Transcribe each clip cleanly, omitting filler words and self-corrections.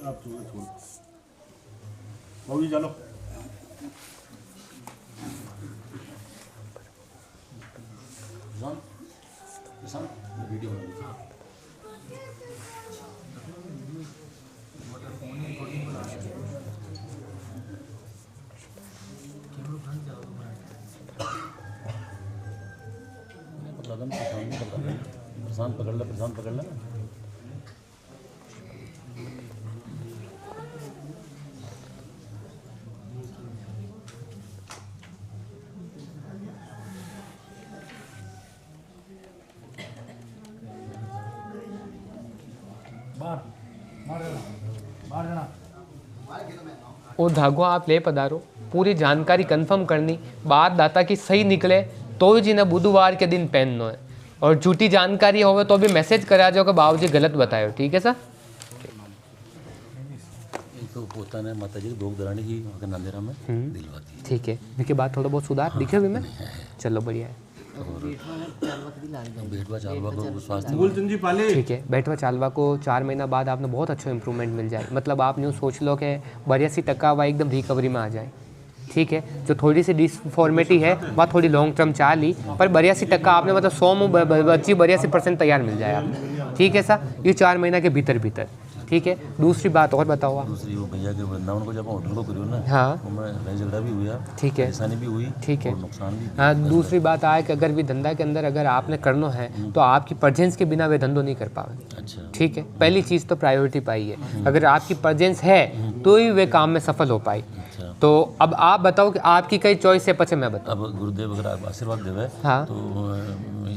आप छोड़ बाबू जी चलो वीडियो प्रशांत पकड़ ले वो धागो आप ले पधारो, पूरी जानकारी कंफर्म करनी, बात दाता की सही निकले तो जी ने बुधवार के दिन पहनना है, और झूठी जानकारी होवे तो भी मैसेज करा जाओ कि बाबूजी गलत बतायो। ठीक है सर? तो पोता ने माता जी भोग दरानी की नांदेरा में दिलवाती है। ठीक है, देखिए बात थोड़ा बहुत सुधार दिखे भी में, चलो बढ़िया है। बेटवा चालवा को स्वास्थ्य मूलचंद जी पाले ठीक है, बैठवा चालवा को 4 महीना बाद आपने बहुत अच्छा इंप्रूवमेंट मिल जाए। मतलब आप यूँ सोच लो कि 82% वह एकदम रिकवरी में आ जाए। ठीक है, जो थोड़ी सी डिसफॉर्मेटी है वह थोड़ी लॉन्ग टर्म चाह ली, पर 82% आपने मतलब 100 में बच्ची 82% तैयार मिल जाए आप। ठीक है सर, ये 4 महीना के भीतर भीतर। ठीक है, दूसरी बात और बताओ आप। दूसरी वो भैया के वृंदावन को जब होटल को करियो ना, हाँ उनमें लड़ाई झगड़ा भी हुआ, ठीक है, परेशानी भी हुई, ठीक है, और नुकसान भी। हाँ दूसरी बात आए कि अगर भी धंधा के अंदर अगर आपने करना है तो आपकी प्रेजेंस के बिना वे धंधो नहीं कर पावे। अच्छा ठीक है, पहली चीज़ तो प्रायोरिटी पाई है, अगर आपकी प्रेजेंस है तो ही वे काम में सफल हो पाई। अच्छा। तो अब आप बताओ कि आपकी कई चॉइस है, पचे मैं बताऊँ। अब गुरुदेव अगर आशीर्वाद देवे हाँ तो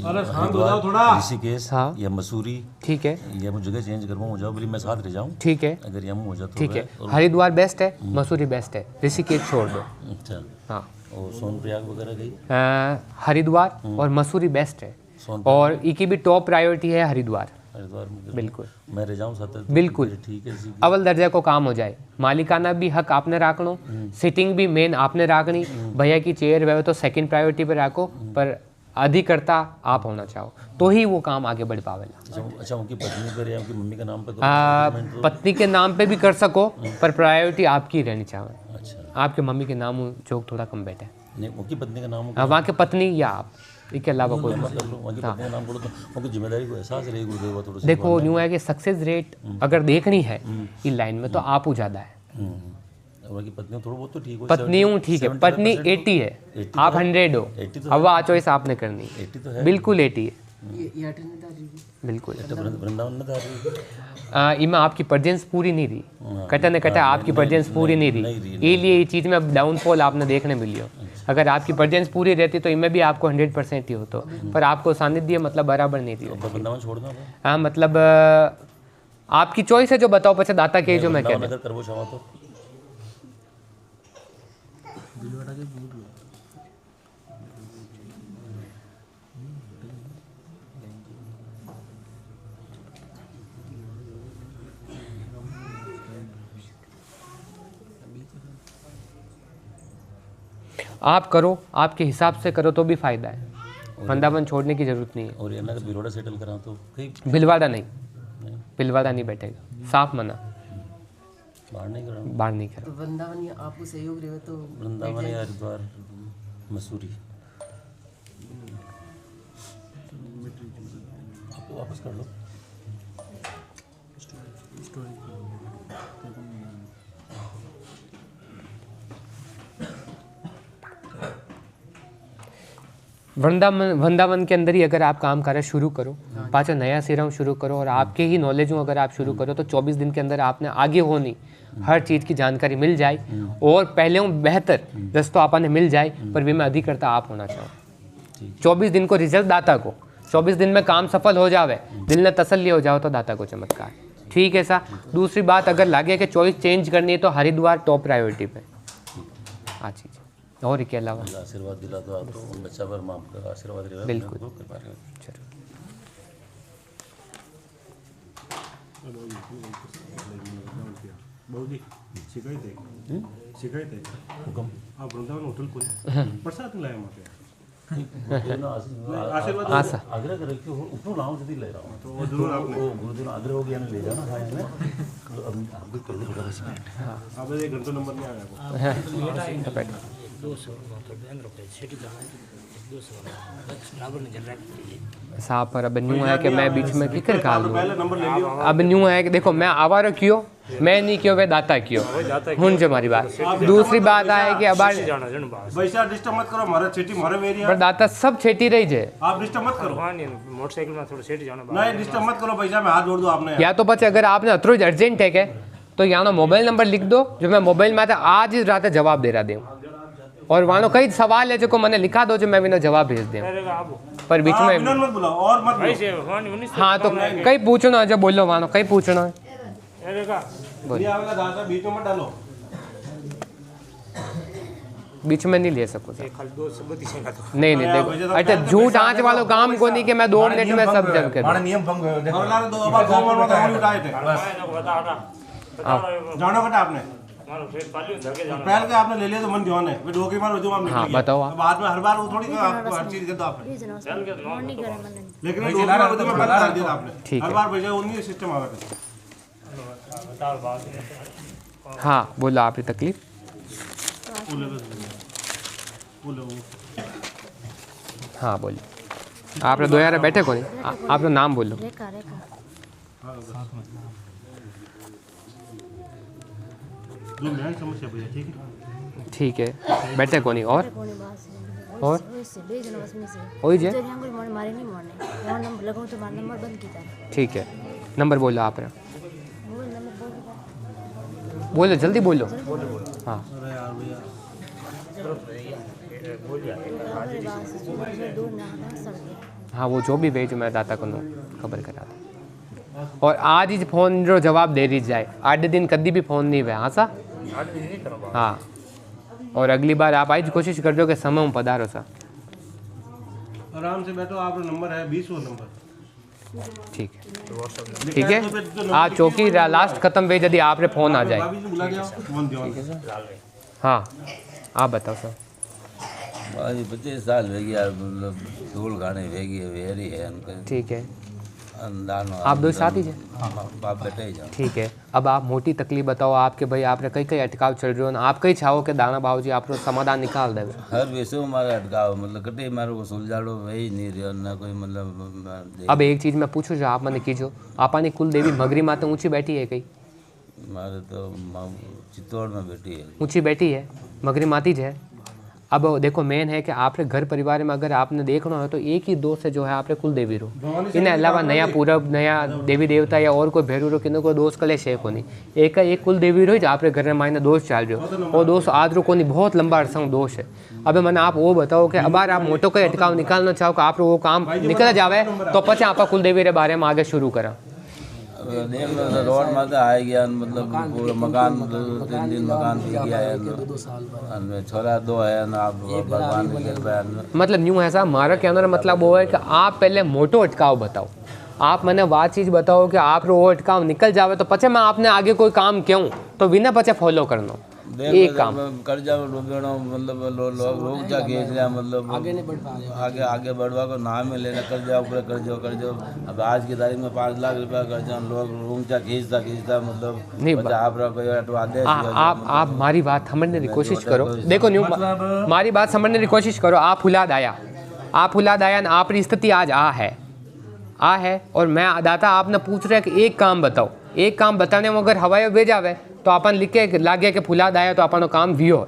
अरे शांत हो जाओ थोड़ा। ऋषिकेश हाँ या मसूरी ठीक है, या मैं जगह चेंज करवाऊँ हो जाओ, बोली मैं साथ रह जाऊँ, ठीक है, अगर यम हो जाए तो ठीक है। और- हरिद्वार बेस्ट है, मसूरी बेस्ट है, ऋषिकेश छोड़ दो। अच्छा। हाँ और सोनप्रयाग वगैरह गई? हरिद्वार और मसूरी बेस्ट है, सोनप्रयाग और इनकी भी टॉप प्रायोरिटी है हरिद्वार। हरिद्वार में बिल्कुल मैं रह जाऊँ साथ तो बिल्कुल। फिर ठीक है इसी की। अव्वल दर्जे को काम हो जाए, मालिकाना भी हक आपने राखनो, सिटिंग भी मेन आपने राखनी, भैया की चेयर वह तो सेकंड प्रायोरिटी पे राखो, पर अधिकर्ता आप होना चाहो तो ही वो काम आगे बढ़ पावेला। अच्छा उनकी पत्नी पर या उनकी मम्मी के नाम पर तो पत्नी के नाम पे भी कर सको, पर प्रायोरिटी आपकी रहनी चाहिए। अच्छा आपके मम्मी के नाम जोक थोड़ा कम बैठे, नहीं, उनकी पत्नी का नाम वहाँ के पत्नी या आप, इसके अलावा कोई कर लो, उनकी पत्नी का नाम बोलो तो उनकी जिम्मेदारी को एहसास रहेगी गुरुदेव थोड़ा सा। देखो यूँ है कि सक्सेस रेट अगर देखनी है इस लाइन में तो आप ज़्यादा है, उनकी पत्नी थोड़ा बहुत तो ठीक हो, पत्नी हूँ ठीक है, पत्नी 80 है, 80 आप 100 हो, 80 तो अब आ चॉइस आपने करनी, 80 तो है, बिल्कुल 80 है, बिल्कुल। वृंदावन में था रही इमा आपकी प्रेजेंस पूरी नहीं रही, कटा ने कटा आपकी प्रेजेंस पूरी नहीं रही, इसलिए ये चीज़ में डाउनफॉल आपने देखने मिली हो। अगर आपकी प्रेजेंस पूरी रहती तो इनमें भी आपको 100% ही होता, पर आपको सानिध्य मतलब बराबर नहीं रही। वृंदावन छोड़ दो हाँ मतलब आपकी चॉइस है, जो बताओ पचे दाता के जो मैं कह अगर करवो चाहो तो आप करो, आपके हिसाब से करो तो भी फायदा है, वृंदावन छोड़ने की जरूरत नहीं है। और ये ना बिलोड़ा सेटल करा तो कहीं भिलवाड़ा नहीं, भिलवाड़ा नहीं बैठेगा, साफ मना, बाहर नहीं करा, बाहर नहीं करा। तो वृंदावन या आपको सहयोग रहे तो वृंदावन या हरिद्वार मसूरी आपको वापस कर लो। वृंदावन के अंदर ही अगर आप काम कार्य शुरू करो, पाँच नया सिरा शुरू करो, और आपके ही नॉलेज में अगर आप शुरू करो तो 24 दिन के अंदर आपने आगे होनी हर चीज़ की जानकारी मिल जाए, और पहले बेहतर रस्तों आपने मिल जाए, पर वे में अधिकर्ता आप होना चाहो। 24 दिन को रिजल्ट दाता को, 24 दिन में काम सफल हो जावे, दिल ने तसल्ली हो जाओ तो दाता को चमत्कार। ठीक है सा। दूसरी बात, अगर लगे कि चॉइस चेंज करनी है तो हरिद्वार टॉप प्रायोरिटी पे आ चीज़, और के अलावा आशीर्वाद दिला तो आप तो बच्चा पर माँ का आशीर्वाद रहेगा, बिल्कुल। तो कर पा रहे हो। चलो बाबू जी शिकायत है, शिकायत है, हुक्म आप वृंदावन होटल खोले, प्रसाद नहीं लाया वहाँ पे, आशीर्वाद हाँ सर आग्रह कर रखी हो ऊपर लाऊं जल्दी ले रहा हूँ तो वो जरूर आप वो गुरुदेव आग्रह हो गया ना ले जाना भाई ने आप भी कर लो बेटा बस अब 1 घंटे नंबर नहीं आया आपको। साहब पर अब न्यू है कि मैं बीच में किकर काल दूँ पहले नंबर ले लियो। अब न्यू है कि देखो मैं आवारो क्यों मैं नहीं क्यों वे दाता क्यों हुन जो मारी बात दूसरी बात है कि अब वैसा डिस्टर्ब मत करो, मारे छेटी मारे वेरिया पर दाता सब छेटी रही है आप डिस्टर्ब मत करो। मोटरसाइकिल में थोड़ा सेट जाना नहीं डिस्टर्ब मत करो भैया, मैं हाथ जोड़ दूं आपने। या तो પછી अगर आपने अतरो अर्जेंट है के तो यानो मोबाइल नंबर लिख दो जो मैं मोबाइल में आज ही रात जवाब दे रहा दूँ और वानो कई सवाल है जो मैंने लिखा दो जो मैं विनो जवाब भेज दूँ पर बीच हाँ, में विनोद मत बुलाओ और मत बुलाओ। हाँ तो कई पूछना है जो बोलो वानो कई पूछना है ये आवेगा दादा बीच में मत डालो। बीच में नहीं ले सको सर खाली दो सबती से नहीं नहीं देखो अच्छा झूठ आंच वालों काम को नहीं कि मैं 2 मिनट में सब जम कर मारा नियम भंग हुयो देखो और लारे दो बार 2 बार तो हम उठाए थे। जानो कटा आपने मारो फिर पालियो धर के जाना पहले के आपने ले लिया तो मन ध्यान है, मैं डोकरी मार जो आप निकल हाँ, गया। बताओ आप। बाद में हर बार वो थोड़ी आपको हर चीज के दो आपने, चल के नौ लेकिन डोकरी मार जो मैं पहले कर दिया आपने। ठीक हर है। बार भेजा उन्हीं सिस्टम आ गया। बताओ बात हाँ बोलो आपकी तकलीफ हाँ बोलिए आप दो यार बैठे को नहीं आप नाम बोलो रेखा रेखा जो मेन समस्या भैया ठीक है। ठीक है बैठे को नहीं और कोनी बास और से बे जन उसमें से वही जे तेरे अंगुल मोड़ मारे नहीं मोड़ने फोन नंबर लगाऊं तो मारा नंबर बंद कीता ठीक है नंबर बोलो आप रे मोबाइल नंबर बोल बोलो जल्दी बोलो हाँ अरे यार भैया हमारे बास से दूर ना हटा सकते हाँ वो जो भी भेज मैं दाता को खबर करा था और आज ही फोन जो जवाब दे रही जाए 8 दिन कभी भी फोन नहीं हुआ हाँ सा हाँ और अगली बार आप आज कोशिश कर दो कि समय में पधारो सा आराम से बैठो, आपका नंबर है 20वां नंबर। ठीक है ठीक है आज चौकी लास्ट खत्म हुई यदि आपने फोन आ जाए भाभी जी बुला दिया मन ध्यान। हाँ आप बताओ सर आज 25 साल हो गया मतलब धूल खाने वेगी वेरी है उनके ठीक है अंदानो आप दो साथ ही हैं बाप बेटे ही जाओ ठीक है अब आप मोटी तकलीफ बताओ आपके भाई आपने कई कई अटकाव चल रहे हो आप कई चाहो कि दाना भाव जी आप समाधान निकाल दे हर विषय में मारा अटकाव मतलब कटे मारो को सुलझाड़ो वही नहीं रहो ना कोई मतलब अब एक चीज़ मैं पूछूँ जो आप मैंने कीजो आपने कुल देवी मगरी माता ऊंची बैठी है कई मारे तो चित्तौड़ में बेटी है ऊंची बैठी है मगरी माती है। अब देखो मेन है कि आपके घर परिवार में अगर आपने देखना हो तो एक ही दोस्त है जो है आपके कुल देवी रो इन्हें अलावा नया पूरब नया देवी देवता या और कोई भैरू रो किन्हों को दोस्त कले शेख होनी एक कुल देवी रो जो आपके घर में मायने दोस्त चल रहे हो वो दोस्त आज रो कोनी बहुत लंबा अरसा दोस्त है। अब मैंने आप वो बताओ कि अब आप मोटो कोई अटकाव निकालना चाहो कि आप वो काम निकल जावे तो पचे आप कुल देवी रे बारे में आगे शुरू करा देख लो रोड में तो आ गया मतलब पूरा मकान 3 दिन मकान भी गया है छोरा 2 है ना आप भगवान की कृपा है मतलब न्यू ऐसा हमारा कहने का मतलब वो है कि आप पहले मोटो अटकाव बताओ आप मैंने वो चीज़ बताओ कि आप वो अटकाव निकल जावे तो पचे मैं आपने आगे कोई काम क्यों तो बिना पचे फॉलो करना एक काम कर जाओ डूबेड़ो मतलब लोग जा खींच लिया मतलब आगे नहीं बढ़ पा आगे बढ़वा को नाम में लेना कर जाओ ऊपर कर जाओ अब आज की तारीख में 5 लाख रुपया कर जाओ लोग ऊंचा खींचता मतलब नहीं आप कोई आदेश आप हमारी बात समझने की कोशिश करो देखो न्यू हमारी बात समझने की कोशिश करो आप फुलाद आया ना आपकी स्थिति आज आ है और मैं दाता आपने पूछ रहे कि एक काम बताओ एक काम बताने में अगर हवाई भेज आवे तो अपन लिखे लागे कि फुलाद आया तो अपन काम वियो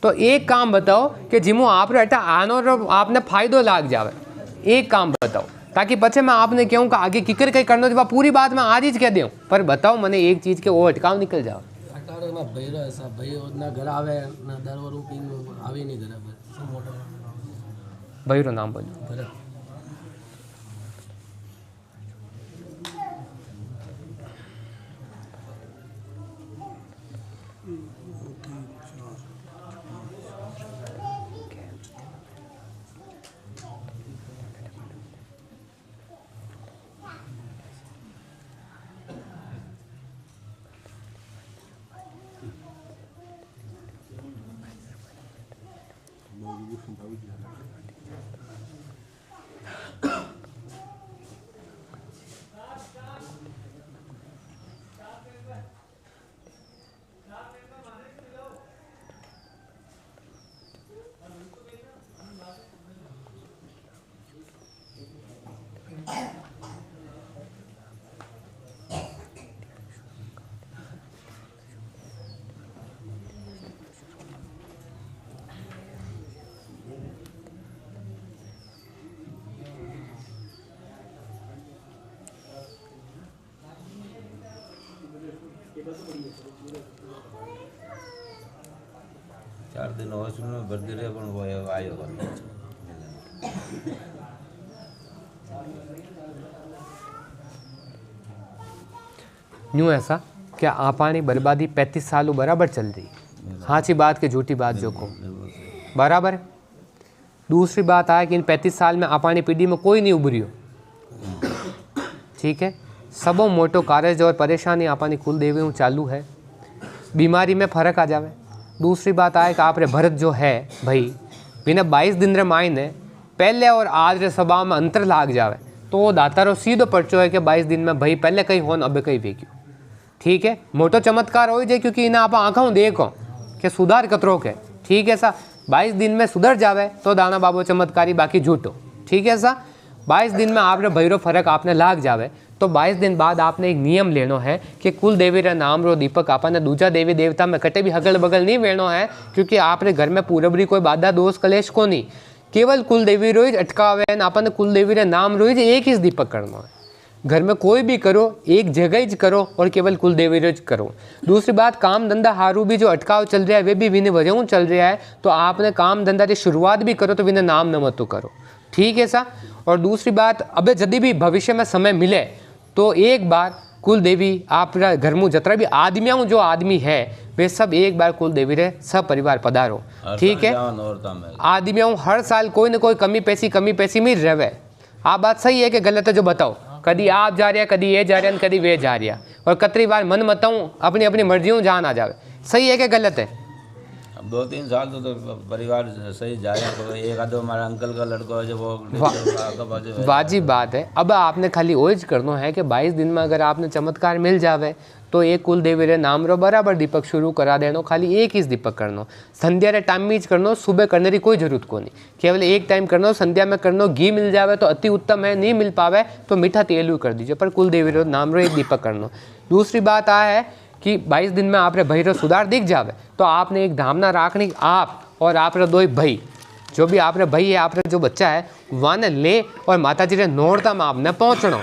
तो एक काम बताओ कि जिमो आप आनो आपने फायदो लाग जावे एक काम बताओ ताकि पचे मैं आपने कहूँ कि आगे किकर कहीं करना जो पूरी बात मैं आज ही कह दूँ पर बताओ मैंने एक चीज़ के वो अटकाव निकल जाओ अटारे में भैरो ऐसा भाई ना घर आवे ना दरवर पिंग आवे नहीं घर भाई रो नाम बोलो चार दिन हॉस्पिटल में भर्ती रहे पण वो आयो न्यू ऐसा क्या आपानी बर्बादी 35 सालों बराबर चल रही, हाँची बात के झूठी बात जो को बराबर। दूसरी बात है कि इन 35 साल में आपानी पीढ़ी में कोई नहीं उभरियो, ठीक है। सबों मोटो कार्य और परेशानी आपानी कुल देवी चालू है, बीमारी में फर्क आ जावे। दूसरी बात आए कि आपरे भरत जो है भाई बिना 22 दिन रे मायने पहले और आज रे स्वभाव में अंतर लाग जावे तो दातारो सीधो पर्चो है कि 22 दिन में भाई पहले कहीं होन अबे कहीं वेग्यो, ठीक है। मोटो चमत्कार हो जाए क्योंकि इन्हें आप आँखों देखो कि सुधार कतरो के, ठीक है सा। 22 दिन में सुधर जावे तो दाना बाबो चमत्कारी, बाकी झूठो, ठीक है सा। 22 दिन में आपने भैरो फर्क आपने लाग जावे तो 22 दिन बाद आपने एक नियम लेनो है कि कुल देवी रे नाम रो दीपक आपने दूजा देवी देवता में कटे भी हगल बगल नहीं वेणो है, क्योंकि आपने घर में पूरबरी कोई बाधा दोष कलेश को नहीं, केवल कुल देवी रोज अटकावे आपने कुल देवी रे नाम रोज एक ही दीपक करना है। घर में कोई भी करो एक जगह ही करो और केवल कुल देवी रोज करो। दूसरी बात काम धंधा हारू भी जो अटकाव चल रहा है वे भी विने वजह चल रहा है तो आपने काम धंधा की शुरुआत भी करो तो विने नाम न मत करो, ठीक है सा। और दूसरी बात अब यदि भी भविष्य में समय मिले तो एक बार कुल देवी आप घर में जतरा भी आदमियों जो आदमी है वे सब एक बार कुल देवी रे सब परिवार पधारो, ठीक है। आदमियों हर साल कोई न कोई कमी पैसी में रहे। आप बात सही है कि गलत है जो बताओ, कभी आप जा रहे कभी ये जा रहे कभी वे जा रहा और कतरी बार मन मताऊँ अपनी अपनी मर्जियों जान आ जावे, सही है कि गलत है। अब 2-3 साल तो परिवार सही जाए तो एक आधो हमारा अंकल का लड़का है जो वो वाजिब बात है। अब आपने खाली ओज करना है कि 22 दिन में अगर आपने चमत्कार मिल जावे तो एक कुल देवी रे नाम रो बराबर दीपक शुरू करा देनो, खाली एक ही दीपक करनो। संध्या रे टाइम में करनो, सुबह करने की कोई जरूरत को नहीं, केवल एक टाइम करनो, संध्या में करनो। घी मिल जावे तो अति उत्तम है, नहीं मिल पावे तो मीठा तेलू कर दीजिए, पर कुल देवी रे नाम रो एक दीपक करनो। दूसरी बात आ है कि 22 दिन में आपरे भैरो सुधार दिख जावे तो आपने एक धामना राखनी, आप और आपरे दो भाई जो भी आपरे भाई है आपरे जो बच्चा है वहाँ ले और माता जी रे नोरता में आपने पहुँचना,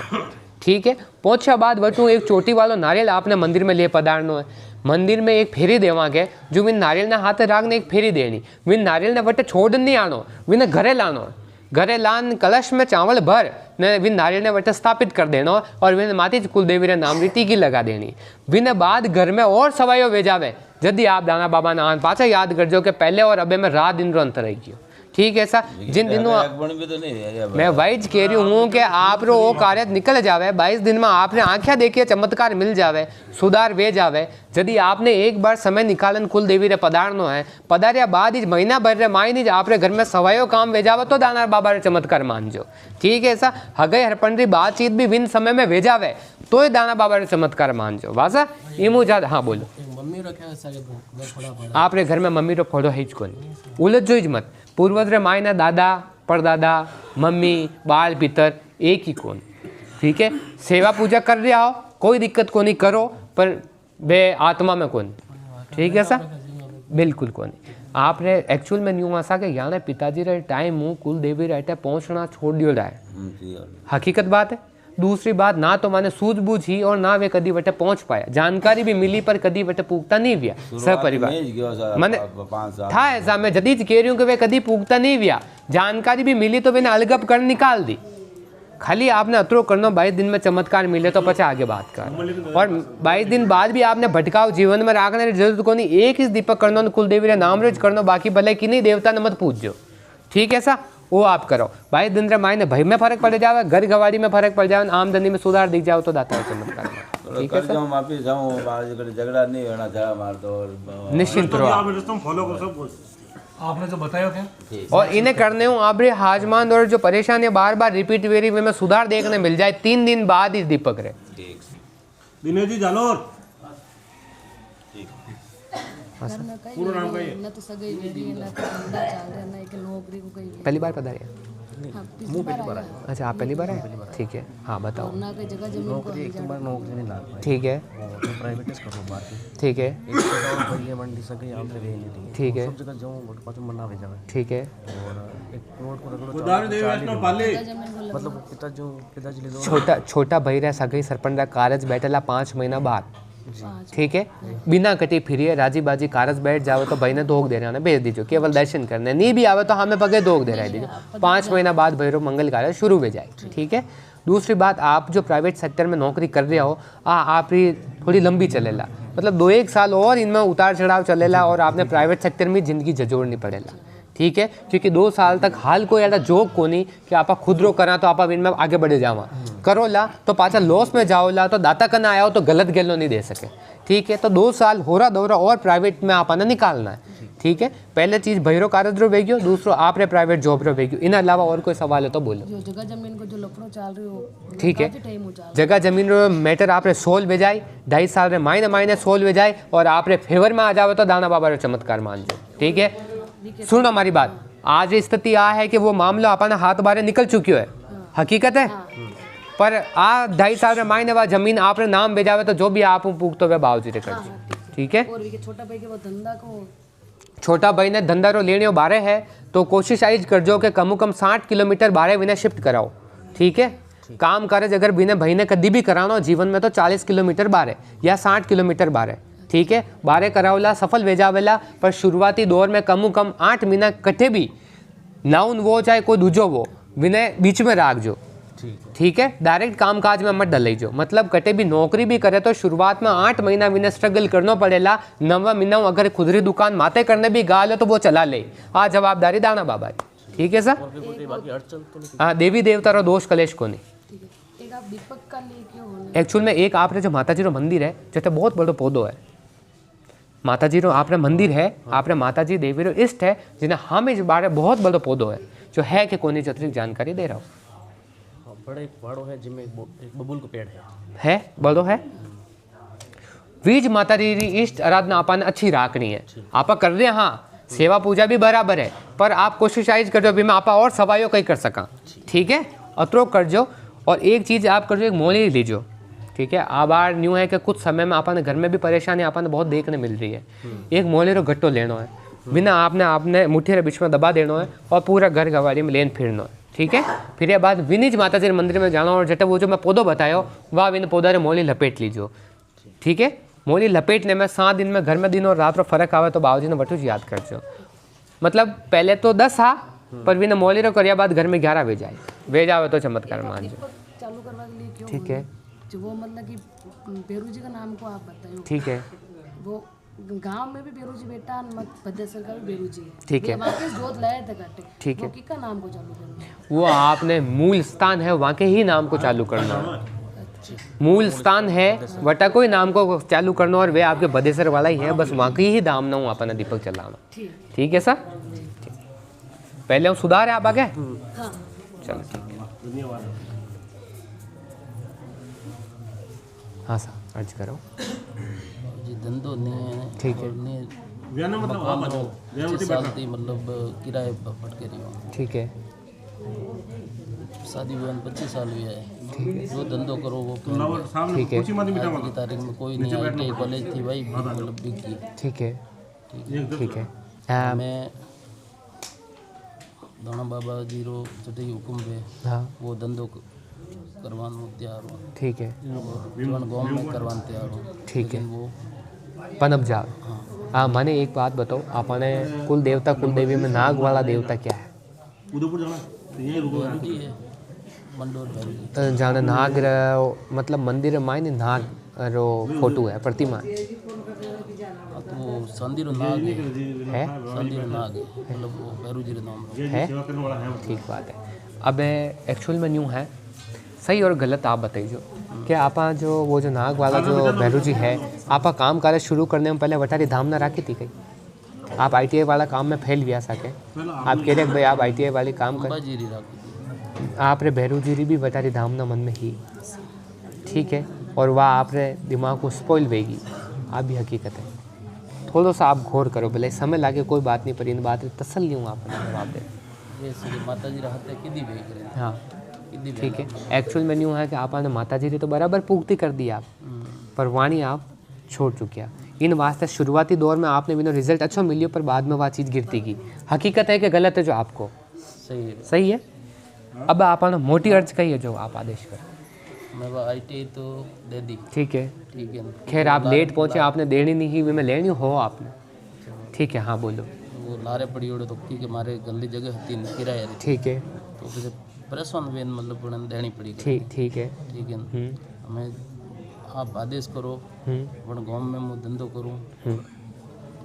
ठीक है। पहुँचा बाद बटू एक चोटी वालों नारियल आपने मंदिर में ले पधारनो है। मंदिर में एक फेरी देवा के जो विन नारियल ने हाथ राखने एक फेरी देनी, विन नारियल ने बटे छोड़ नहीं आनो, विने घरे लानो, घरे लान कलश में चावल भर ने विन नारियल ने वटे स्थापित कर देनो और विन माती कुलदेवी रे नाम रीति की लगा देनी। विन बाद घर में और सवायो वेजावे यदि आप दाना बाबा ना पाचा याद कर जो कि पहले और अबे में रात दिन रो अंतर रह गयो, ठीक है सा। जिन दिनों मैं वाइज कह रही हूँ कि आप रो वो कार्य निकल जावे, 22 दिन में आपने आँखें देखिए चमत्कार मिल जावे, सुधार वे जावे। यदि आपने एक बार समय निकालन कुल देवी रे पधारनो है, पधारिया बाद ही महीना भर रे मायनी आपरे घर में सवायो काम वे जावे तो दाना बाबा रे चमत्कार मानजो, ठीक है सा। हगई हरपंडरी बातचीत भी विन समय में वे जावे तो दाना बाबा रे चमत्कार मानजो। वासा इमू जाद हाँ बोलो। मम्मी रो क्या सारे आपरे घर में मम्मी रो फोटो है कोनी, उलझ जो मत। पूर्वज रे मायना दादा परदादा मम्मी बाल पितर एक ही कौन, ठीक है। सेवा पूजा कर रहा हो कोई दिक्कत को नहीं करो, पर वे आत्मा में कौन, ठीक है सा, बिल्कुल कौन। आपने एक्चुअल में न्यू आशा के यहाँ पिताजी रे टाइम हूँ कुल देवी रे पहुँचना छोड़ दियो जाए, हकीकत बात है। दूसरी बात ना तो माने सूझबूझ ही और ना वे कदी वटे पहुंच पाया, जानकारी भी मिली पर कदी वटे पूगता नहीं विया सपरिवार माने था ऐसा। मैं जदीज कह रही हूँ कि वे कदी पूगता नहीं विया, जानकारी भी मिली तो मैंने अलगप कर निकाल दी। खाली आपने अतरो करना 22 दिन में चमत्कार मिले तो पचा आगे बात कर, और 22 दिन बाद भी आपने भटकाव जीवन में रखने की जरूरत को नहीं। एक ही दीपक करना कुल देवी रे नाम रोज करना, बाकी भले कि नहीं देवता ने मत पूछो, ठीक है सा, वो आप करो। 22 दिन रे मायने भाई में फर्क पड़ जावे, घर गवाड़ी में फर्क पड़ जावे, आमदनी में सुधार दिख जाओ तो दाता है चमत्कार, ठीक है सर। वापिस जाऊँ झगड़ा नहीं होना चाहिए हमारे तो, निश्चिंत रहो आप सिस्टम फॉलो करो सब कुछ आपने जो बताया क्या और इन्हें करने हूँ आप हाजमान और जो परेशानियां बार बार रिपीट वेरी में सुधार देखने मिल जाए 3 दिन बाद इस दीपक रे। दिनेश जी जालोर घर में कहीं न तो सगाई वेदी है, न तो धंधा चल रहा, न एक नौकरी को कहीं। पहली बार पधारे? हाँ, पिछली बार आया। अच्छा आप पहली बार आए, ठीक है हाँ बताओ। और ना कोई जगह जमीन को एक बार नौकरी नहीं लग पाई, ठीक है तो प्राइवेट करो बात, ठीक है एक जगह बढ़िया मंडी से गई आमले वे नहीं दी, ठीक है सब जगह जाऊं वोट पाचो मना वे जावे, ठीक है। और एक रोड को रगड़ो उदार देव वैष्णव पाले मतलब पिताजी ले दो छोटा भाई रहा सगई सरपंच रहा कारज बैठेला 5 महीना बाद ठीक है, बिना कटी फिरिए राजी बाजी कारस बैठ जाओ तो भाई ने दोग दे रहा भेज दीजिए, केवल दर्शन करने नहीं भी आवे तो हमें पगे दोग दे रहा दीजिए। 5 महीना बाद भैरव मंगल कार्य शुरू हो जाए। ठीक है, दूसरी बात, आप जो प्राइवेट सेक्टर में नौकरी कर रहे हो आप ही थोड़ी लंबी चलेला, मतलब 2-1 साल और इनमें उतार चढ़ाव चलेला और आपने प्राइवेट सेक्टर में जिंदगी जजोड़नी पड़ेला। ठीक है, क्योंकि 2 साल तक हाल कोई ऐसा जोक को नहीं कि आप खुद रो करा तो आप इनमें आगे बढ़े जावा करो ला तो पाचा लॉस में जाओ ला तो दाता करना आया हो तो गलत गेलो नहीं दे सके। ठीक है, तो 2 साल होरा दौरा और प्राइवेट में आप निकालना है। ठीक है, पहले चीज भैरो कारज रो वेग्यो, दूसरो आपने प्राइवेट जॉब रो वेग्यो। इन अलावा और कोई सवाल है तो बोलो। जो जगह जमीन को जो लफड़ो चल रही हो, ठीक है, काफी टाइम हो जा जगह जमीन रो मैटर आपने सोल्व हो जाए, 2.5 साल में मायने सोल्व हो जाए और आपने फेवर में आ जाओ तो दाना बाबा रो चमत्कार मान जाओ। ठीक है, सुनो हमारी बात, आज स्थिति आ है कि वो मामला अपना हाथ बारे निकल चुकी है, हकीकत है, पर आ 2.5 साल में मायने वा जमीन आपने नाम भेजावे तो जो भी आप पूछते हुए बावजूद कर। ठीक है, और छोटा भाई के वो धंधा को छोटा भाई ने धंधा रो लेने बारे है तो कोशिश आई कर जो कि कम 60 किलोमीटर बारे विने शिफ्ट कराओ। ठीक है, काम काज अगर बिना भाई ने कभी भी कराना हो जीवन में तो 40 किलोमीटर बारे या 60 किलोमीटर बारे। ठीक है, बारे करावला सफल भेजावेला, पर शुरुआती दौर में कम 8 महीना कटे भी नाउन वो चाहे कोई दूजो वो विनय बीच में राख जो। ठीक है, डायरेक्ट काम काज में मत डलईजो, मतलब कटे भी नौकरी भी करे तो शुरुआत में 8 महीना विनय स्ट्रगल करना पड़ेला। 9वां महीना अगर खुदरी दुकान माते करने भी गाल तो वो चला ले, आ जवाबदारी दाना बाबा की। ठीक है सर, हाँ, देवी देवता रो दोष कलेश को नहीं। एक आप दीपक का लिए क्यों होने एक्चुअल में एक आपने जो माता जी रो मंदिर है जो बहुत बड़ो पौधो है, माता जी रो आपने मंदिर है, आपने माता जी देवी रो इष्ट है जिन्हें हम इस बारे बहुत बड़ो पौधो है जो है कि कोनी अतिरिक्त जानकारी दे रहा हूँ। बड़े बड़ो है जिसमें एक बबूल का पेड़ है बड़ो है। बीज माता जी री इष्ट आराधना अपन अच्छी राखनी है, आप कर रहे हैं। हाँ, सेवा पूजा भी बराबर है, पर आप कोशिश आइज कर जो भी मैं आपा और सवाइयों कहीं कर सका। ठीक है, अतरो कर जो, और एक चीज़ आप कर जो, एक मोली लीजो। ठीक है, आबार न्यू है कि कुछ समय में अपन घर में भी परेशानी अपन बहुत देखने मिल रही है। एक मोले रो गट्टो लेना है, बिना आपने मुट्ठी रे बीच में दबा देना है और पूरा घर गवाड़ी में लेन फिरना है। ठीक है, फिर ये बाद विनिज माता जी मंदिर में जाना और जटे वो जो मैं पौधो बतायो वह विन पौधा रे मोली लपेट लीजो। ठीक है, मोली लपेटने में 7 दिन में घर में दिन और रात रो फर्क आवे तो बाबूजी ने बटू याद कर जो, मतलब पहले तो 10 हा पर विन मोली रो करिया बाद घर में 11 वे जावे तो चमत्कार मान जो। चालू करवा के लिए क्यों ठीक है, जो वो मतलब कि बेरू जी का नाम को आप बताइए। ठीक है, वो गांव में भी बेरू जी बेटा भद्रेश्वर का भी बेरू जी है। ठीक है, वहाँ के जोत लाए थे काटे। ठीक है, वो किसका नाम को चालू करना, वो आपने मूल स्थान है वहाँ के ही नाम को चालू करना है। मूल स्थान है वटा कोई नाम को चालू करना और वे आपके भद्रेश्वर वाला ही है, बस वहाँ की ही दाम ना हूँ अपना दीपक चलाना। ठीक है सर, पहले हम सुधार है आप आगे। हाँ चलो ठीक है, धन्यवाद। हाँ सर, अर्ज करो। जी धंधो नहीं है। ठीक है, मतलब किराए पर भटके रही हूँ। ठीक है, शादी हुआ 25 साल हुआ है। ठीक है, जो धंधो करो वो ठीक है, आज की तारीख में कोई नहीं आई, कॉलेज थी भाई मतलब बिक गई। ठीक है, ठीक है, हाँ, मैं दाना बाबा जी रो जटे हुकुम पे हाँ, वो धंधो करवाने तैयार हूँ। ठीक है, जीवन गाँव में करवाने तैयार हूँ। ठीक है, लेकिन वो पनप जाओ। हाँ, मैंने एक बात बताओ, आपने कुल देवता कुल देवी में नाग वाला देवता क्या है? उदयपुर जाना भैरू जी है, मंडोर भैरू जी। जाने नाग रो मतलब मंदिर मायने नाग रो फोटो है, प्रतिमा है। तो वो संदी रो नाग है, संदी रो नाग है, मतलब वो भैरू जी रो नाम है। ठीक बात है। अब एक्चुअल में न्यू है, सही और गलत आप बताइए कि आपा जो वो जो नाग वाला जो भैरू जी है, आपा काम कार्य शुरू करने में पहले वटारी धाम ना राखी थी कहीं? आप ITI वाला काम में फैल भी आ सके, आप कह रहे भाई आप ITI वाले काम कर, आप रे भैरू जी भी वटारी धाम ना मन में ही। ठीक है, और वह आप रे दिमाग को स्पॉइल वेगी, आप भी हकीकत है। थोड़ा सा आप घोर करो, भले समय लागे कोई बात नहीं, पर इन बात तसल्ली हूँ आप जवाब दे। माता जी रहते किदी वे करे। हाँ ठीक है, एक्चुअल में न्यू है कि आपने माता जी ने तो बराबर पूर्ति कर दी आप, पर वाणी आप छोड़ चुके हैं। इन वास्ते शुरुआती दौर में आपने बिना रिजल्ट अच्छा मिलियो, पर बाद में वह चीज़ गिरती की। हकीकत है कि गलत है जो आपको सही है। सही है। अब आपने मोटी अर्ज कही है जो आप आदेश करें। मैं वो ITI तो दे दी, ठीक है। ठीक है ना। खैर आप लेट पहुँचे, आपने देनी नहीं ही, मैं लेनी हो आपने, ठीक है। हाँ बोलो। वो लारे पड़ी ओड़े तो क्योंकि हमारे गली जगह होती है किराया री, ठीक है तो फिर परेशान वेन मतलब उन्हें देनी पड़ी। ठीक ठीक है। ठीक है ना। हमें आप आदेश करो वन गाँव में मैं धंधो करूँ,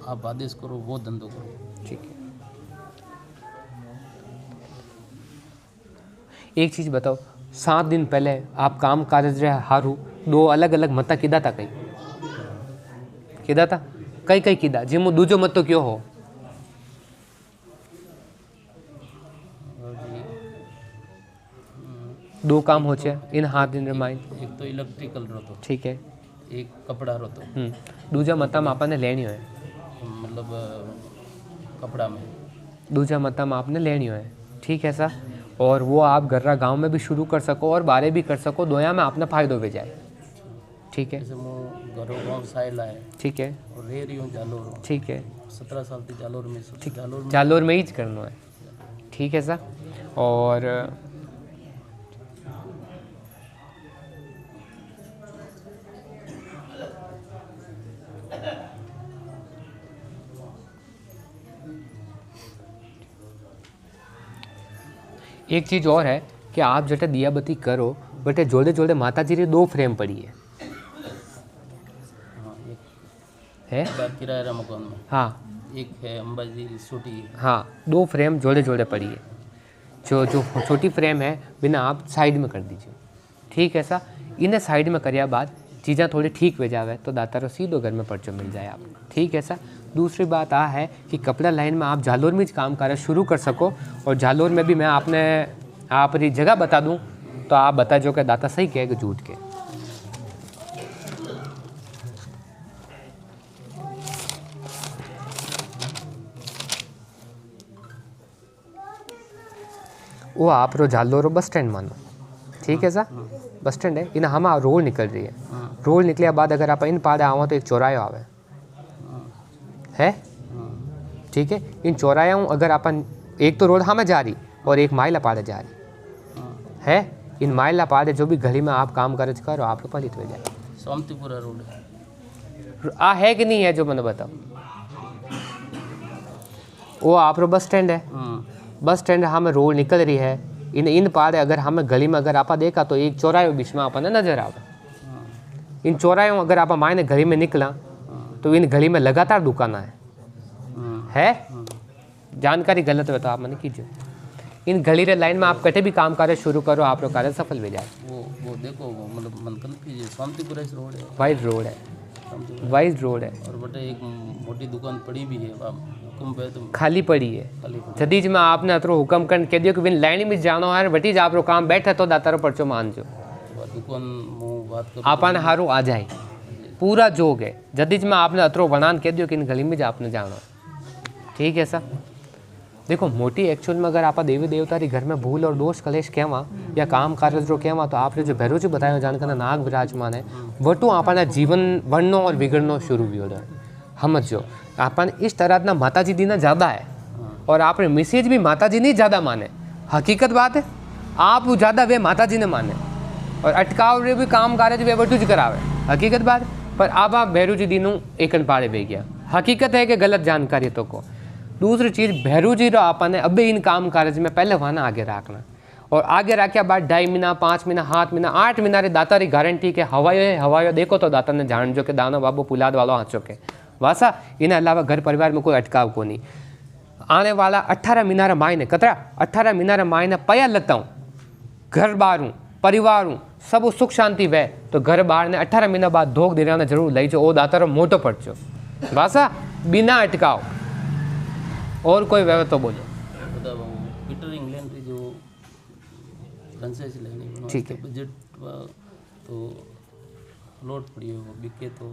आप आदेश करो वो धंधो करो। ठीक है। एक चीज़ बताओ, 7 दिन पहले आप काम काज रहे हारू 2 अलग अलग मता कीधा था, कई कीधा था, कई कई कीधा जिमो दूजो मत तो क्यों हो? और जी 2 काम हो छे इन हाथ दिन माइंड, एक तो इलेक्ट्रिकल रो तो, ठीक है। एक कपड़ा रो तो, दूजा मताम आपने लेनी है, मतलब कपड़ा में दूजा मताम आपने लेनी है, ठीक है सर। और वो आप गर्रा गांव में भी शुरू कर सको और बारे भी कर सको, दोया में आपने फायदो भी जाए, ठीक है। जैसे वो घरों गाँव साइल है, ठीक है और रह रही हूँ जालोर, ठीक है। 17 साल थी जालोर में, जालोर में ही करना है, ठीक है सर। और एक चीज़ और है कि आप जटे दिया बत्ती करो बटे जोड़े जोड़े माता जी री 2 फ्रेम पड़ी है, है? किराया मकान में हाँ एक है अंबाजी छोटी, हाँ 2 फ्रेम जोड़े जोड़े पड़ी है। जो छोटी फ्रेम है बिना आप साइड में कर दीजिए, ठीक है सा। इन्हें साइड में करया बाद चीज़ें थोड़ी ठीक हो जावे तो दातारो सीधो घर में पर्चो मिल जाए आप, ठीक है सा। दूसरी बात आ है कि कपड़ा लाइन में आप जालोर में काम कार्य शुरू कर सको, और जालोर में भी मैं आपने आप री जगह बता दूं तो आप बता जो कि दाता सही कहे कि झूठ के। वो आप रो जालोर बस स्टैंड मानो, ठीक है सा। बस स्टैंड है इन हम रोड निकल रही है, रोड निकलिया बाद अगर आप इन पाड़े आवा तो एक चौरायो आवे है, ठीक है। इन चौराया अगर अपन एक तो रोड हमें जा रही और एक माइला पाड़े जा रही है, इन माइला पाड़े जो भी घड़ी में आप काम कर करो आप पलित हो जाए। सोमतीपुरा रोड आ है कि नहीं है जो मैंने बताओ, वो आप बस स्टैंड है, बस स्टैंड हमें रोड निकल रही है, इन पाड़े अगर हमें गली में अगर आप देखा तो एक चौरायो बीच में अपन नजर आवे। इन चौरायों अगर आप मायने घड़ी में निकला तो इन घड़ी में लगातार दुकाना है, जानकारी गलत हो तो आप मैंने कीजिए। इन घड़ी रे लाइन में आप कटे भी काम कार्य शुरू करो, आप लोग कार्य सफल हो जाए। वो देखो वो मतलब मनकन की सोमतीपुरा रोड है, वाइड रोड है, वाइड रोड है, और बटे एक मोटी दुकान पड़ी भी है, हुक्म पे तो खाली पड़ी है। जदीज में आपने अतरो हुक्म कर कह दियो कि बिन लाइन में जानो है बटी आप रो काम बैठे तो दातारो पर्चो मान जो दुकान बात कर आपने हारो आ जाए पूरा जोग है। जदीज में आपने अतरो बनान कह दियो कि इन गली में आपने जानो, ठीक है सर। देखो मोटी एक्चुअल में अगर आप देवी देवता री घर में भूल और दोष कलेश कहवा या काम कार्य जो कहवा तो आपने जो भैरो जी बताया जानकर नाग विराजमान है वटू आपने जीवन बननो और बिगड़नो शुरू भी हो जाए। समझो अपन इस तरह ना माता जी दी ना ज़्यादा है और आपने मैसेज भी माता जी नहीं ज़्यादा माने, हकीकत बात है। आप ज़्यादा वे माता जी ने माने और अटकाव रे भी काम कार्य वे वटू जी करावे, हकीकत बात है। पर अब आप भैरू जी दीनू एकन पाड़े बे गया, हकीकत है कि गलत जानकारी तो को। दूसरी चीज़ भैरू जी रो आपने अब इन काम कार्य में पहले वहां आगे रखना और आगे रखा बाद 2.5 महीना 5 महीना 7 महीना 8 महीना रे दाता री गारंटी के हवायो देखो तो दाता ने जान जो कि दानो बाबू पुलाद वालो हाचो के वासा। इन्हें अलावा घर परिवार में कोई अटकाव को नहीं। आने वाला 18 महीना मायने कतरा 18 महीना मायने पया लता हूँ घर बार हूँ परिवार हूँ सब सुख शांति वह तो घर बार ने 18 महीना बाद धोख देना जरूर लई जो ओ दातारो मोटो पड़चो वासा बिना अटकाव और कोई व्यवहार तो बोलो। पीटर इंग्लैंड की जो फ्रेंचाइजी लेनी ठीक है बजट तो लोड पड़ी हो बिके तो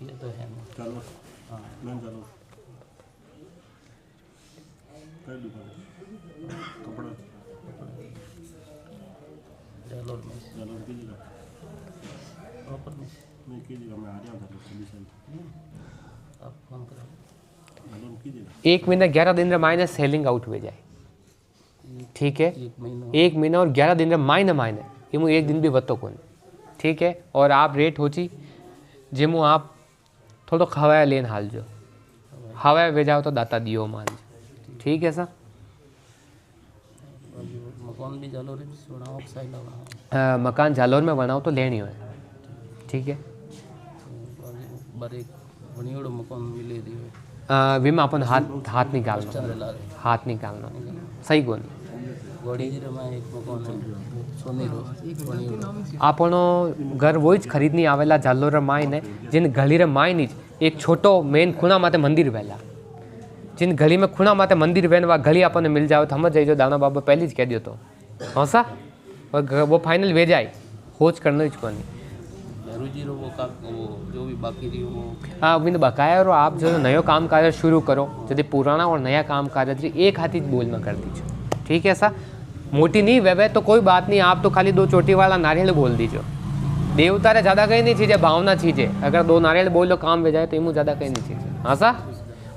ये तो है ना। चलो हाँ मैं चलो कपड़ा जालोर में चलो कीजिएगा प्रॉपर में मैं कीजिएगा मैं आ जाऊँ आप फोन करो कीजिएगा 1 महीना 11 दिन रे मायने सेलिंग आउट हो जाए। ठीक है, एक महीना 1 महीना और 11 दिन मायने मायने एमू 1 दिन भी वतो कोन, ठीक है। और आप रेट होची जेमू आप थोड़ो हवाया लेन हाल जो हवाया भेजाओ तो दाता दियो मान, ठीक है सर। मकान भी जालोर में बनाओ, साइड बनाओ, मकान जालोर में बनाओ तो लेनी है, ठीक है। बारे बनियोड़ो मकान मिले दियो विमा अपन हाथ निकालना, हाथ निकालना सही कोनी। गोड़ी जी में एक मकान है सोनी रो बनियोड़ो, આપણો ઘર વોજ ખરીદની આવેલા જાલોર માઈને जिन गली रे मायनी एक छोटो मेन खूणा माते मंदिर वहेला, जिन गली में खूणा माते मंदिर वेन वा गली आपने मिल जाओ समझ जाइजो दाना बाबा पहले ज कह दियो तो हाँ सा और वो फाइनल वे जाए खोज करना ही कोनी। जी रो वो जो भी बाकी थी वो हाँ विन बकाया रो आप जो नयो काम कार्य शुरू करो, यदि पुराना और नया काम कार्य एक हाथी बोल में कर दीजिए, ठीक है सा। मोटी नहीं वेवे तो कोई बात नहीं, आप तो खाली 2 चोटी वाला नारियल बोल दीजिए, देवता रे ज़्यादा कहीं नहीं चीज़े, भावना चीज़े। अगर 2 नारियल बोल लो काम वे जाए तो इमू ज़्यादा कहीं नहीं चीज़े, हाँ सा।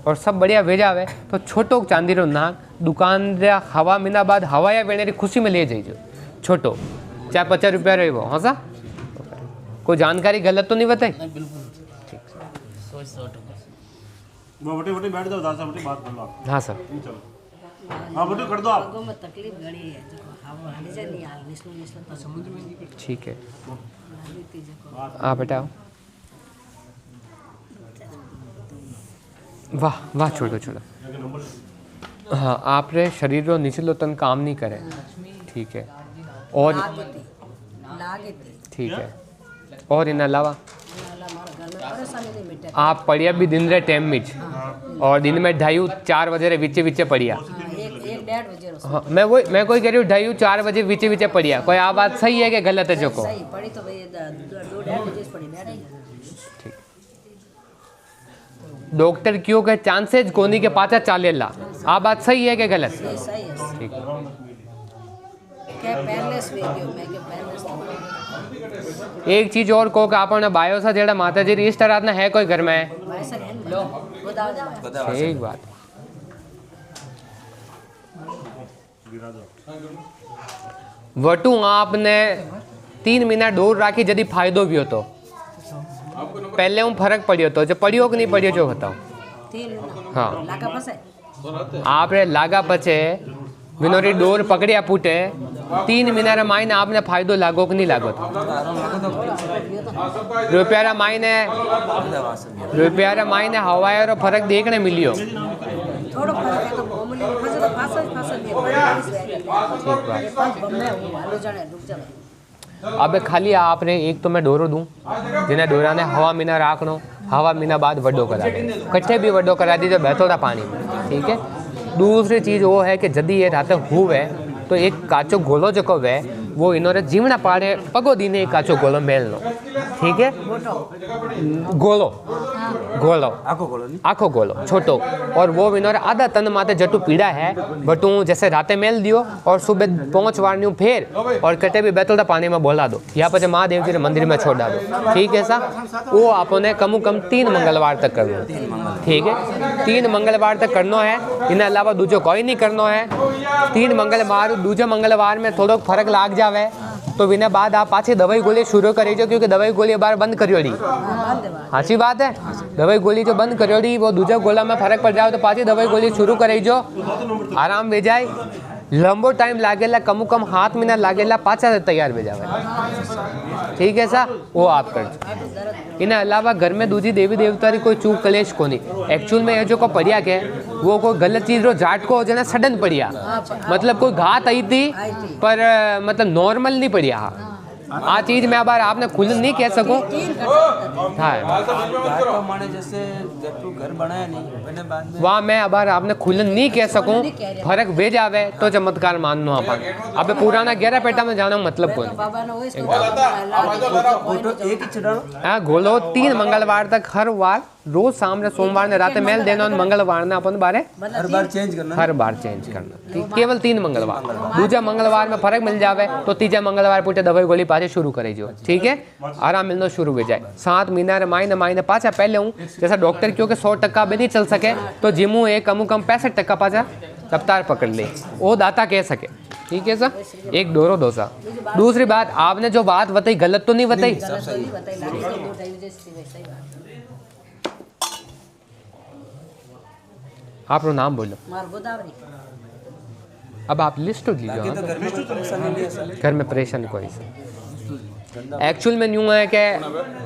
और सब बढ़िया भेजावे तो छोटो चांदी रो नाग दुकान रे हवा महीना बाद हवाया वेणे री खुशी में ले जाइजो, छोटो चाहे 50 रुपया रही वो, हाँ सा। कोई जानकारी गलत तो नहीं बताई? बिल्कुल ठीक, 100% वो बटे बटे बैठ जाओ, दादा बटे बात कर लो आप। हाँ सर, चलो हाँ बटे कर दो आप। में तकलीफ घड़ी है जो हवा हट जाए नहीं हाल निस्लो निस्लो तो समुद्र में ठीक है। नीति जो हाँ बेटा वाह वाह, छोड़ो छोड़ो। हाँ आप रे शरीर रो निचलो तन काम नहीं करे, ठीक है। और लागे ठीक है, और इन अलावा हमारा घर में परेशानी नहीं मिटे। आप पढ़िया भी दिन रे टाइम में और दिन में 2:30-4 बजे रे विचे विचे पढ़िया। एक 1:30 बजे रो हाँ मैं कोई कह रही हूँ 2:30-4 बजे विचे विचे पढ़िया, कोई आ बात सही है कि गलत है जो को? सही पड़ी तो भाई 2:30 बजे पड़ी बैठे। डॉक्टर क्यों के चांसेस कोनी के पाचा चालेला, आ बात सही है कि गलत? सही है ठीक है। क्या पैरलेस वे गयो मैं के पैरलेस एक चीज और को कि आपने बायो सा जेड़ा माता जी इस तरह ना है कोई घर में? भाई सर है लो बता दे ठीक बात। वटू आपने 3 महीना दूर राखी जदी फायदो भी हो तो पहले हूँ फर्क पड़ियो तो जो पड़ियो कि नहीं पड़ियो जो बताओ? 3 हाँ लाका फसे आप रे लागा पचे विनोरी डोर पकड़िया फूटे 3 महीना रे मायने आपने फायदो लागो कि नहीं लागो? रुपया रे मायने हवाया रो फर्क देखने मिलियो। थोड़ो फर्क है तो मामूली फसे तो फासा नहीं ठीक बात। बम्मे हालो जाने रुक जावे। अबे खाली आप रे एक तो मैं डोरो दूं जिन्हें डोरा ने हवा महीना राखनो, हवा महीना बाद वड्डो करा दे, कट्ठे भी वड्डो करा दी जो बहतोड़ा पानी में, ठीक है। दूसरी चीज़ वो है कि जदी ये रात हुए तो एक काचो गोलो जो वे वो इन्होंने जीवना पाड़े पगो दीने एक काचो गोलो मेल लो, ठीक है। गोलो गोलो आखो गोलो छोटो, और वो इन्होंने आधा तन माते जटू पीड़ा है बटू जैसे राते मेल दियो और सुबह 5 बार न्यू फेर और कटे भी बैतोड़ा पानी में बोला दो या पचे महादेव जी मंदिर में छोड़ा दो, ठीक है सा। वो आपने कम 3 मंगलवार तक करना, ठीक है। 3 मंगलवार तक करना है, इन अलावा दूजो कोई नहीं करना है। 3 मंगलवार दूजे मंगलवार में थोड़ा फर्क लाग जावे तो बिना बाद आप पाछी दवाई गोली शुरू करीजो, क्योंकि दवाई गोली बार बंद करियोड़ी। अच्छी बात है, दवाई गोली जो बंद करियोड़ी वो दूजा गोला में फर्क पड़ जाओ तो पाछी दवाई गोली शुरू करीजो, आराम वे जाए। लंबो टाइम लागेला कम 7 महीना लागेला पाछा तैयार वे जावे, ठीक है सा। वो आप कर इन अलावा घर में दूजी देवी देवता री कोई चूक कलेश को नहीं। एक्चुअल में ये जो को पड़िया के वो कोई गलत चीज रो जाट को जना सडन पड़िया, मतलब कोई घात आई थी पर मतलब नॉर्मल नहीं पड़िया। आ चीज मैं अब आपने खुल नहीं कह सकूं। हाँ वहाँ मैं अब आपने खुल नहीं कह सकूं, फर्क वे जावे तो चमत्कार माननो अपन। अब पुराना 11 पेटा में जाना मतलब कौन गोलो 3 मंगलवार तक हर वार रोज शाम रे सोमवार ने रात मेल देना और मंगलवार ने अपन बारे हर बार चेंज करना, केवल 3 मंगलवार। दूजा मंगलवार में फर्क मिल जावे तो तीजा मंगलवार पूछे दवाई गोली पाछे शुरू करे जो, ठीक है। आराम मिलना शुरू हो जाए। 7 महीना रे मायने पाछा पहले हूँ जैसा डॉक्टर क्योंकि 100% भी नहीं चल सके तो जिमू एक कम 65% पाछा रफ्तार पकड़ ले, वो दाता कह सके। ठीक है सर, एक डोरो दो सा। दूसरी बात, आपने जो बात बताई गलत तो नहीं बताई? गलत तो नहीं बताई, लाठी से 2 ढाई बजे से वैसा ही बात आप नाम बोलो। मार गोदावरी। अब आप लिस्ट तो लीजिए। घर में परेशानी कोई से एक्चुअल में न्यू है कि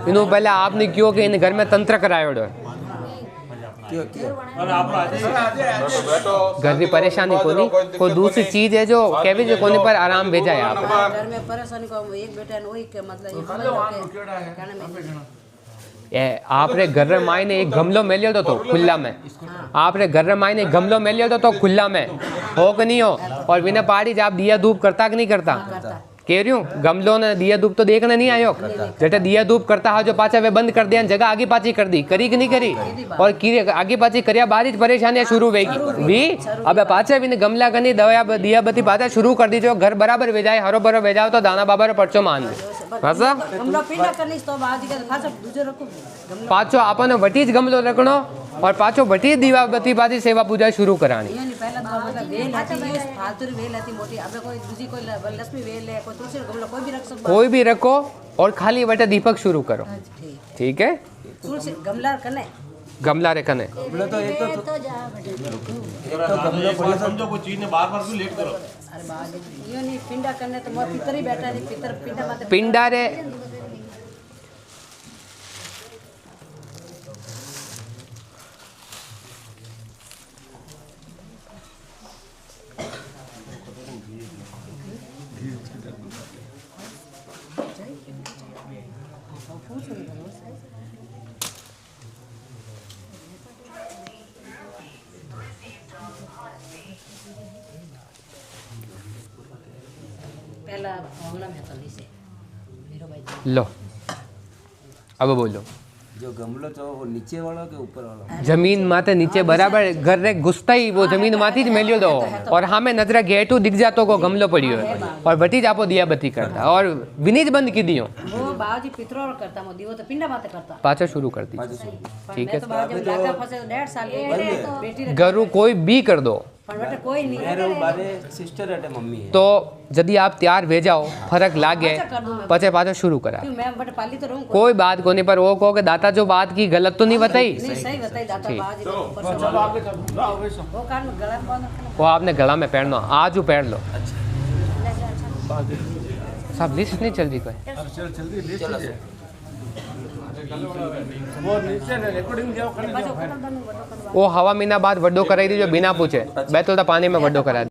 इन्हों पहले आपने क्यों कि इन घर में तंत्र करायो डर घर की परेशानी को नहीं, कोई दूसरी चीज है जो कभी जो कोने पर आराम भेजा है आप घर में परेशानी को एक बेटा ने वही के मतलब ये कहने में आपरे घर में मायने एक गमलो मेलियो तो खुला में, आपरे घर में मायने गमलो मेलियो तो खुला में हो कि नहीं हो। और बिना पहाड़ी जब दिया धूप करता कि नहीं करता? कह रही हूँ, गमलों ने दिया धूप तो देखने नहीं आयो, जटे दिया धूप करता है जो पाचा वे बंद कर दिया, जगह आगे पाची कर दी, करी कि नहीं करी? और की आगे पाची करिया बाद परेशानियां शुरू होगी भी। अब पाचा भी ने गमला करनी दवा दिया बत्ती पाचा शुरू कर दी, जो घर बराबर भेजाए हरो भरो भेजाओ तो दाना बाबा पर्चो मान दे पाचो आपने वटी ज गमलो रखनो और पाचो वटी दीवा बत्ती पाची सेवा पूजा शुरू करानी। कोई भी रखो और खाली वटे दीपक शुरू करो। ठीक है, गमला रे कने समझो कोई चीज ने बार-बार क्यों लेट करो। ये नहीं पिंडा करने तो मैं पितर ही बैठा नहीं, पितर पिंडा माते पिंडा रे पहला मामला में तो से हीरो भाई लो अब बोलो। जो गमलो तो वो नीचे वाला के ऊपर वाला? जमीन माते नीचे बराबर घर रे घुसता ही वो जमीन माती ज मेलियो दो और हमें नजरा गेटू दिख जातो को गमलो पड़ियो है और बटी जापो दिया बत्ती करता और विनीत बंद की दियो वो बाजी पितरो करता मो दिवो तो पिंडा माते करता पाचा शुरू कर दी। ठीक है, तो बाजी लागा फसे तो 1.5 साल की बेटी गरु कोई भी कर दो पर बेटा कोई नहीं बारे सिस्टर है मम्मी है तो यदि आप तैयार भेजाओ फर्क लागे पचे पाचा शुरू करा। क्यों मैं बट पाली तो रहूं कोई बात को नहीं, पर वो कहो कि दाता जो बात की गलत तो नहीं बताई। नहीं सही बताई दाता बाजी चलो आगे चलो वो कान में गला में बांध वो आपने गला में पहनना, आज पहन लो। सब लिस्ट नहीं चल रही कोई वो हवा महीना बाद वड्डो कराई दी जो बिना पूछे बैतुल पानी में वड्डो करा दी।